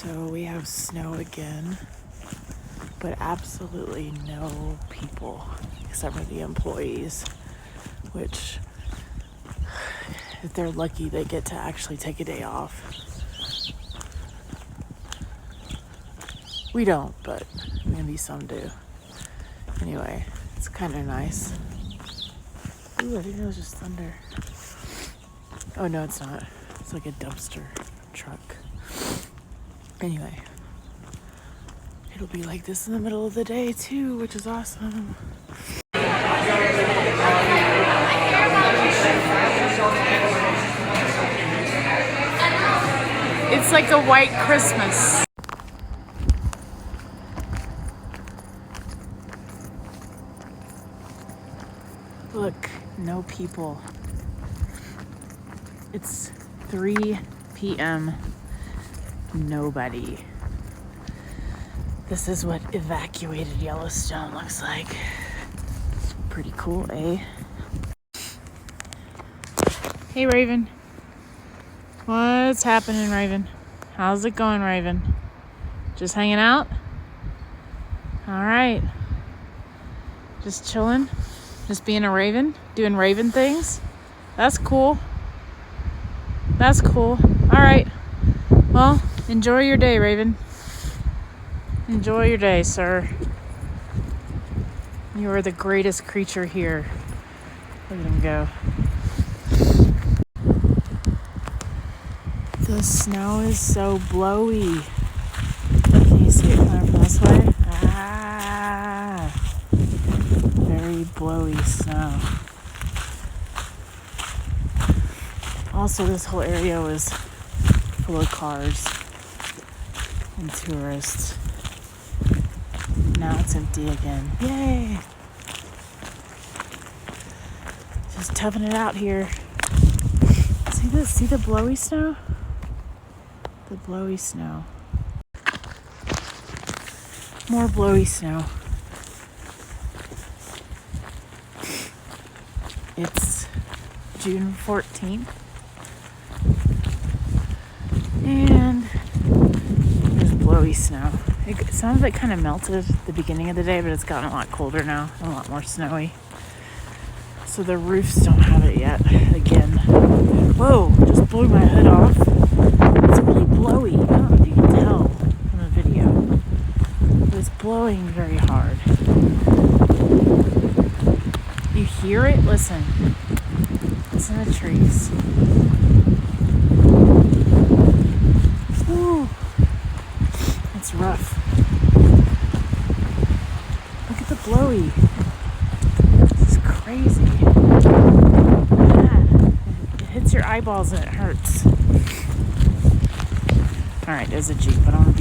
So we have snow again, but absolutely no people except for the employees, which if they're lucky, they get to actually take a day off. We don't, but maybe some do. Anyway, it's kind of nice. Ooh, I think that was just thunder. Oh, no, it's not. It's like a dumpster truck. Anyway, it'll be like this in the middle of the day too, which is awesome. It's like a white Christmas. Look, no people. It's 3 p.m. Nobody. This is what evacuated Yellowstone looks like. Pretty cool, eh? Hey, Raven. What's happening, Raven? How's it going, Raven? Just hanging out? All right. Just chilling? Just being a raven? Doing raven things? That's cool. That's cool. All right. Well, enjoy your day, Raven. Enjoy your day, sir. You are the greatest creature here. Look at him go. The snow is so blowy. Can you see it coming from this way? Ah, very blowy snow. Also, this whole area was full of cars and tourists. Now it's empty again. Yay! Just toughing it out here. See this? See the blowy snow? The blowy snow. More blowy snow. It's June 14th. And there's blowy snow. Some of it kind of melted at the beginning of the day, but it's gotten a lot colder now, a lot more snowy. So the roofs don't have it yet. Again. Whoa, just blew my hood off. It's really blowy. I don't know if you can tell from the video. But it's blowing very hard. You hear it? Listen. Listen to the trees. Woo. It's rough. Look at the blowy. This is crazy. It hits your eyeballs and it hurts. Alright, there's a Jeep, but I don't